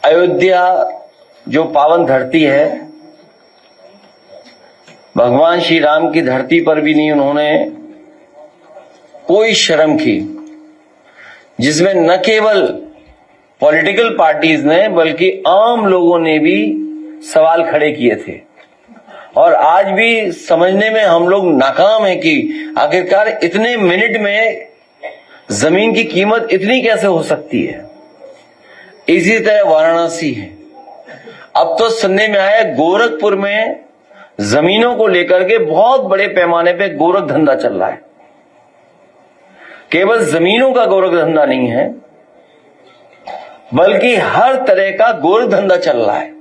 अयोध्या जो पावन धरती है, भगवान श्री राम की धरती पर भी नहीं उन्होंने कोई शर्म की, जिसमें न केवल पॉलिटिकल पार्टीज ने बल्कि आम लोगों ने भी सवाल खड़े किए थे। और आज भी समझने में हम लोग नाकाम है कि आखिरकार इतने मिनट में जमीन की कीमत इतनी कैसे हो सकती है। इसी तरह वाराणसी है। अब तो सुनने में आया गोरखपुर में जमीनों को लेकर के बहुत बड़े पैमाने पे गोरख धंधा चल रहा है। केवल जमीनों का गोरख धंधा नहीं है, बल्कि हर तरह का गोरख धंधा चल रहा है।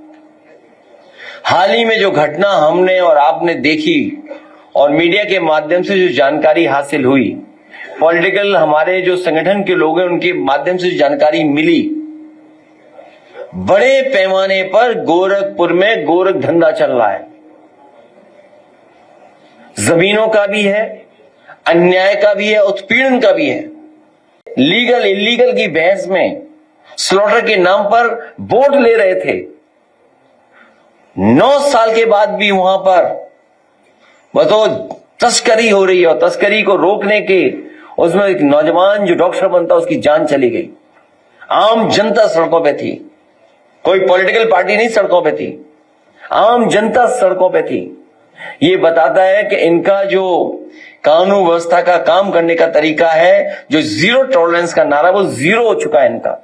हाल ही में जो घटना हमने और आपने देखी और मीडिया के माध्यम से जो जानकारी हासिल हुई, पॉलिटिकल हमारे जो संगठन के लोग हैं उनके माध्यम से जो जानकारी मिली, बड़े पैमाने पर गोरखपुर में गोरख धंधा चल रहा है। जमीनों का भी है, अन्याय का भी है, उत्पीड़न का भी है। लीगल इलीगल की बहस में स्लॉटर के नाम पर वोट ले रहे थे। 9 साल के बाद भी वहां पर बताओ तस्करी हो रही है, और तस्करी को रोकने के उसमें एक नौजवान जो डॉक्टर बनता उसकी जान चली गई। आम जनता सड़कों पे थी, कोई पॉलिटिकल पार्टी नहीं सड़कों पे थी, आम जनता सड़कों पे थी। ये बताता है कि इनका जो कानून व्यवस्था का काम करने का तरीका है, जो जीरो टॉलरेंस का नारा, वो जीरो हो चुका है, इनका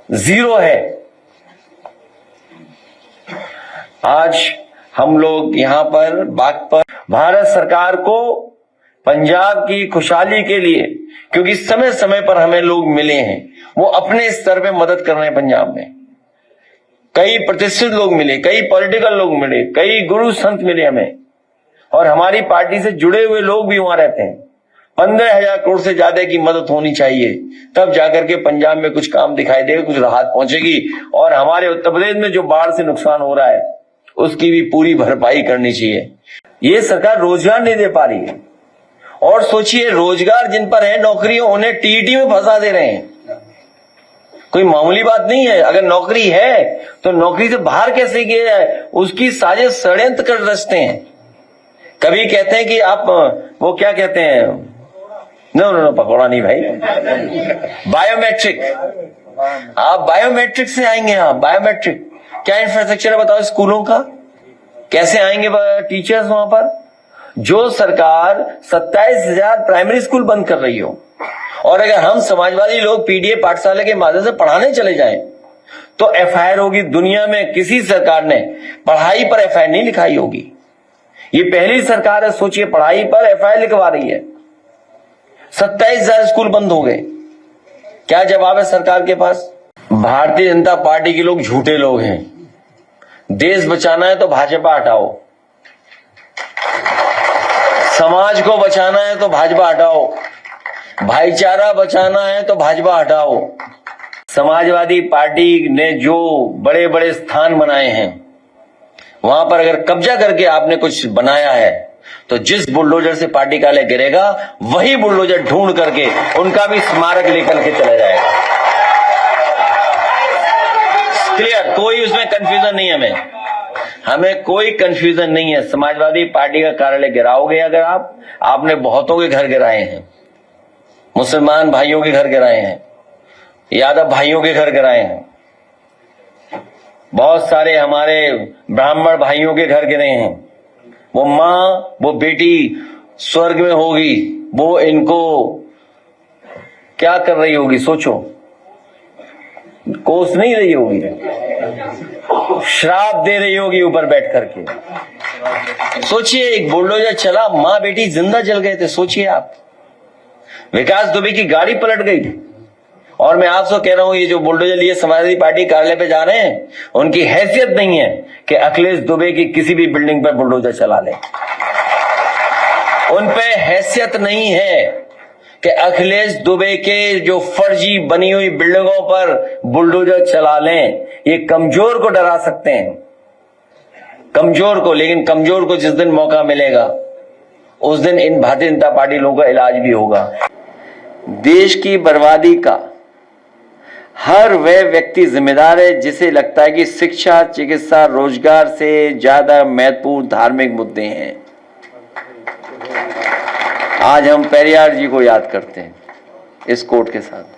जीरो है। आज हम लोग यहां पर बात पर भारत सरकार को पंजाब की खुशहाली के लिए, क्योंकि समय समय पर हमें लोग मिले हैं, वो अपने स्तर पे मदद कर रहे हैं। पंजाब में कई प्रतिष्ठित लोग मिले, कई पॉलिटिकल लोग मिले, कई गुरु संत मिले हमें, और हमारी पार्टी से जुड़े हुए लोग भी वहां रहते हैं। 15,000 करोड़ से ज्यादा की मदद होनी चाहिए, तब जाकर के पंजाब में कुछ काम दिखाई देगा, कुछ राहत पहुंचेगी। और हमारे उत्तर प्रदेश में जो बाढ़ से नुकसान हो रहा है उसकी भी पूरी भरपाई करनी चाहिए। ये सरकार रोजगार नहीं दे पा रही है, और सोचिए रोजगार जिन पर है नौकरियों, उन्हें टीईटी में फंसा दे रहे हैं। कोई मामूली बात नहीं है। अगर नौकरी है तो नौकरी से बाहर कैसे किया जाए, उसकी साजिश षड्यंत्र कर रचते हैं। कभी कहते हैं कि आप वो क्या कहते हैं, नो पकौड़ा नहीं भाई, बायोमेट्रिक, आप बायोमेट्रिक से आएंगे। आप बायोमेट्रिक क्या इंफ्रास्ट्रक्चर है बताओ स्कूलों का, कैसे आएंगे टीचर्स वहां पर। जो सरकार 27,000 प्राइमरी स्कूल बंद कर रही हो, और अगर हम समाजवादी लोग पीडीए पाठशाला के माध्यम से पढ़ाने चले जाएं तो एफआईआर होगी। दुनिया में किसी सरकार ने पढ़ाई पर एफआईआर नहीं लिखाई होगी। ये पहली सरकार है, सोचिए, पढ़ाई पर एफआईआर लिखवा रही है। 27,000 स्कूल बंद हो गए। क्या जवाब है सरकार के पास? भारतीय जनता पार्टी के लोग झूठे लोग हैं। देश बचाना है तो भाजपा हटाओ, समाज को बचाना है तो भाजपा हटाओ, भाईचारा बचाना है तो भाजपा हटाओ। समाजवादी पार्टी ने जो बड़े बड़े स्थान बनाए हैं, वहां पर अगर कब्जा करके आपने कुछ बनाया है तो जिस बुलडोजर से पार्टी कार्यालय गिरेगा, वही बुलडोजर ढूंढ करके उनका भी स्मारक लेकर के चला जाएगा। क्लियर? कोई उसमें कंफ्यूजन नहीं है। हमें कोई कंफ्यूजन नहीं है। समाजवादी पार्टी का कार्यालय गिराओगे अगर आपने बहुतों के घर गिराए हैं, मुसलमान भाइयों के घर गिराए हैं, यादव भाइयों के घर गिराए हैं, बहुत सारे हमारे ब्राह्मण भाइयों के घर गिरे हैं। वो माँ, वो बेटी स्वर्ग में होगी, वो इनको क्या कर रही होगी सोचो, कोस नहीं रही होगी, श्राप दे रही होगी ऊपर बैठ करके। सोचिए, एक बुलडोजर चला, माँ बेटी जिंदा जल गए थे। सोचिए आप, विकास दुबे की गाड़ी पलट गई थी। और मैं आपसे कह रहा हूं, ये जो बुलडोजर लिए समाजवादी पार्टी कार्यालय पे जा रहे हैं, उनकी हैसियत नहीं है कि अखिलेश दुबे की किसी भी बिल्डिंग पर बुलडोजर चला ले। उन पे हैसियत नहीं है कि अखिलेश दुबे के जो फर्जी बनी हुई बिल्डिंगों पर बुलडोजर चला लें। ये कमजोर को डरा सकते हैं, कमजोर को, लेकिन कमजोर को जिस दिन मौका मिलेगा उस दिन इन भारतीय जनता पार्टी लोगों का इलाज भी होगा। देश की बर्बादी का हर वह व्यक्ति व्यक्ति जिम्मेदार है जिसे लगता है कि शिक्षा, चिकित्सा, रोजगार से ज्यादा महत्वपूर्ण धार्मिक मुद्दे हैं। आज हम पेरियार जी को याद करते हैं इस कोट के साथ।